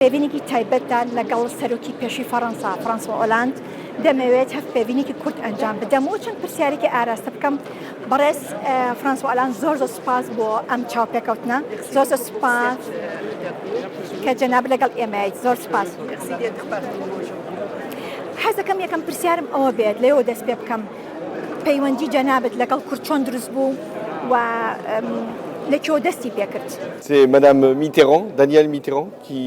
پێوینێکی تایبەتدا لەگەڵ سەرۆکی پێشووی فەڕەنسا فرانسوا ئۆلاند دەمەوێت هەف پێوینێکی کورت ئەنجام بدەمەوە چەند پرسیارێکی ئاراستە بکەم. بەڕێز فرانسوا ئۆلاند زۆر سوپاس بۆ ئەم چاوپێکەوتنە، زۆر سوپاس کە جەناب لەگەڵ ئێمەیت. زۆر سوپاس. حەز دەکەم یەکەم پرسیارم ئەوە بێت لێەوە دەست پێ بکەم، پەیوەندی جەنابەت لەگەڵ کورد چۆن دروست بوو و لەکوێوە دەستی پێ کرد؟ C'est Madame Mitterrand, Danielle Mitterrand, qui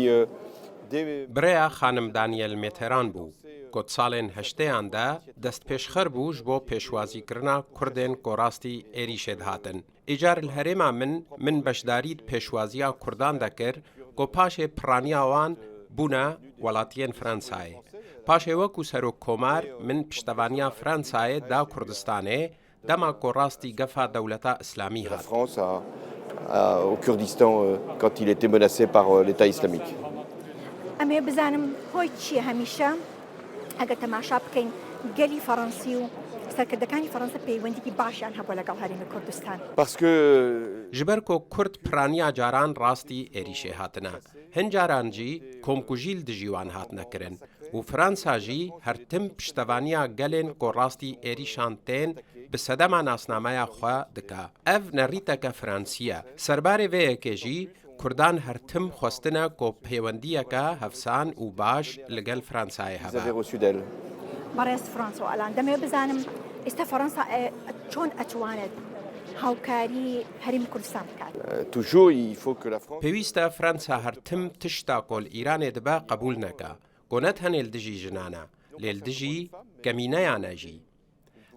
برەیە خانم دانیێل مێتێران بوو. کۆتساڵێن هەشتەیاندا دەست پێشخەر بوو ji بۆ پێشوازیکردنا کوردên گۆڕاستی عێریشێ دهاتن. ئیجار لە هەرێما من بەشداریت پێشوازیە کوردان دەکرد گۆ پاشێ پڕانیا وان بوونە وڵاتیên فرانسایê. پاشێ وەکو سەرۆک کۆمار من پشتەوانیا فرانسایê دا کوردستانê دەما گۆڕاستی گەفا دەولەتە ئیسلامی هات. au Kurdistan quand il était menacé par l'État islamique. ئەمێ بزانم هۆی چییە؟ هەمیشە ئەگەر تەماشا بکەین گەلی فەڕەنسی و سەرکردەکانی فەڕەنسا پەیوەندێکی باشیان هەبووە لەگەڵ هەرێمی کوردستان. Parce que ji ber ku Kurd piraniya caran rastî êrişê hatine, hin caran jî komkujîl di jîwan hatine kirin û Fransa jî her tim piştevaniya gelên ku rastî êrîşan tên bi sedema nasnameya xwe dike. Ev nerîteke Fransî ye. Serbarê vê yekê jî Kurdan her tim xwestine ku peywendiyeke hevsan û baş li gel Fransayê hebe. بەڕێز فرانسوا ئۆلاند دەمەوێت بزانم ئێستا فەڕەنسا چۆن ئەتوانێت هاوکاری هەرێمی کوردستان بکات؟ toujours il faut que la France پێویستە فرانسا هەر تم تشتا کۆل ئیرانێ دەبە قبول نەکە. گۆنەت هەنێ دژی ژنانە لێل دژی کەمینەیانەژی.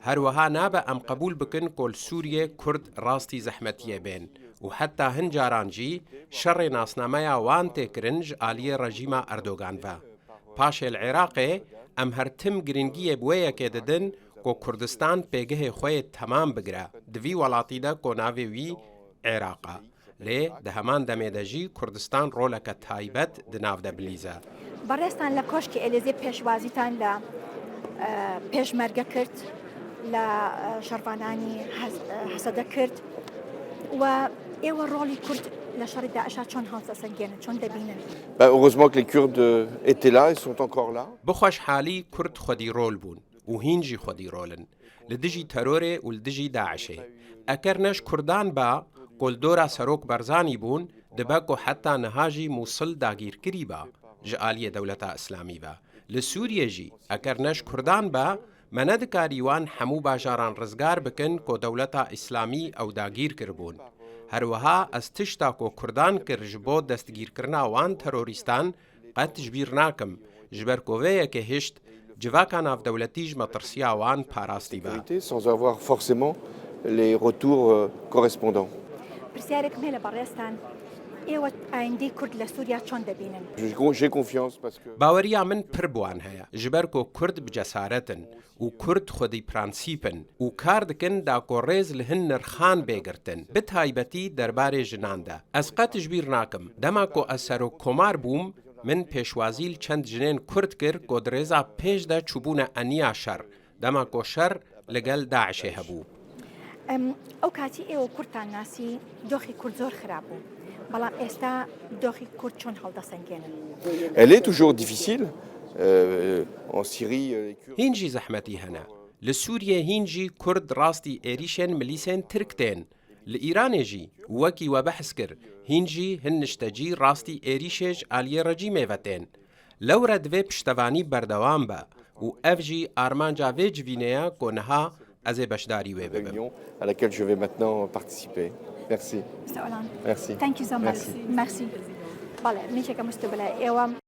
هەروەها نابە ئەم قبول بکن کۆل سووریێ کورد ڕاستی زەحمەتیە بێن و حتا هەنجارانجی شەڕێ ناسنامەیە وان تێکردن ژ ئالیە ڕەژیمە ئەردۆگان بە. پاشێ العێراقێ ئەم هەرتم گرنگیە بوەیەکێ دەدن کۆ کوردستان پێگەهێ خۆی تەمام بگرە دوی وڵاتیدا کۆناوێ وی عێراقا. لێ دە هەمان دەمێدەژی کوردستان ڕۆلەکە تایبەت دناودە بلیزە. بەڕێستان لە کۆشکی ئێلێزێ پێشوازیتان لە پێشمەرگە کرد، لە شەڕوانانی هەسەدە کرد و ئێوە ڕۆڵی کورد لە شەڕی داعشا چۆن هەڵسەنگێنن، چۆن دەبینن؟ Heureusement que les Kurdes étaient là et sont encore là. بخۆشحالی کورد خودی ڕۆل بوون و هینجی خودی ڕۆلن لە دژی تەرۆرێ و لە دژی داعشێ. ئەکەر نەش کوردان بە گۆلدۆرا سەرۆک بەرزانی بوون دەبەک و حتا نەهاژی مووسڵ داگیرکری بە ژ ئالیە دەولەتە ئیسلامی بە. لە سووریێژی ئەکەر نەش کوردان بە مەنە دکاریوان هەموو باژاران ڕزگار بکن کۆ دەولەتە ئیسلامی ئەو داگیر کردبوون. هەروەها ئەس تشتا کۆ کوردان کرد ji بۆ دەستگیرکردنا وان تەرۆریستان قەت ژبیر ناکەم ji ber کۆڤەیەکە هێشت civaka navdewletî ji metirsiya wan parastî be. Sans avoir forcément les retours correspondants. پرسیارێکم هەیە لە بەڕێستان، ئێوە ئایندەی کورد لە سووریا چۆن دەبینن؟ J'ai confiance parce que باوەریya min pir buwan heye ji ber ku Kurd bi cesaretin û Kurd xwedî pransîpin û kar dikin da ku rêz li hin nirxan bêgirtin bi taybetî derbarê jinan de. Ez qet ji bîr nakim dema ku ez serokkomar bûm min pêşwazî li çend jinên Kurd kir ku di rêza pêş de çûbûne eniya şer dema ku şer li gel Daişê hebû. ئەو کاتی ئێوە کورتان ناسی دۆخی کورد زۆر خراپ بوو، بەڵام ئێستا دۆخی کورد چۆن هەڵدەسەنگێنن؟ Elle est toujours difficile. En Syrie, هینجی زەحمەتی هەنە. لە سووریێ هینجی کورد ڕاستی عێریشên میلیسên ترک tên. Li Îranê jî wekî we behs kir hîn jî hin niştecî rastî êrîşê ji aliyê rejîmê ve tên. Lewre divê piştevanî berdewam be û ev jî armanca vê civînê ye ku niha ez ê beşdarî wê bibim. à laquelle je vais maintenant participer. Merci. Mr. Hollande. Merci. Thank you so much. Merci. Merci. بەڵێ میشێکە مستە بەلای ئێوە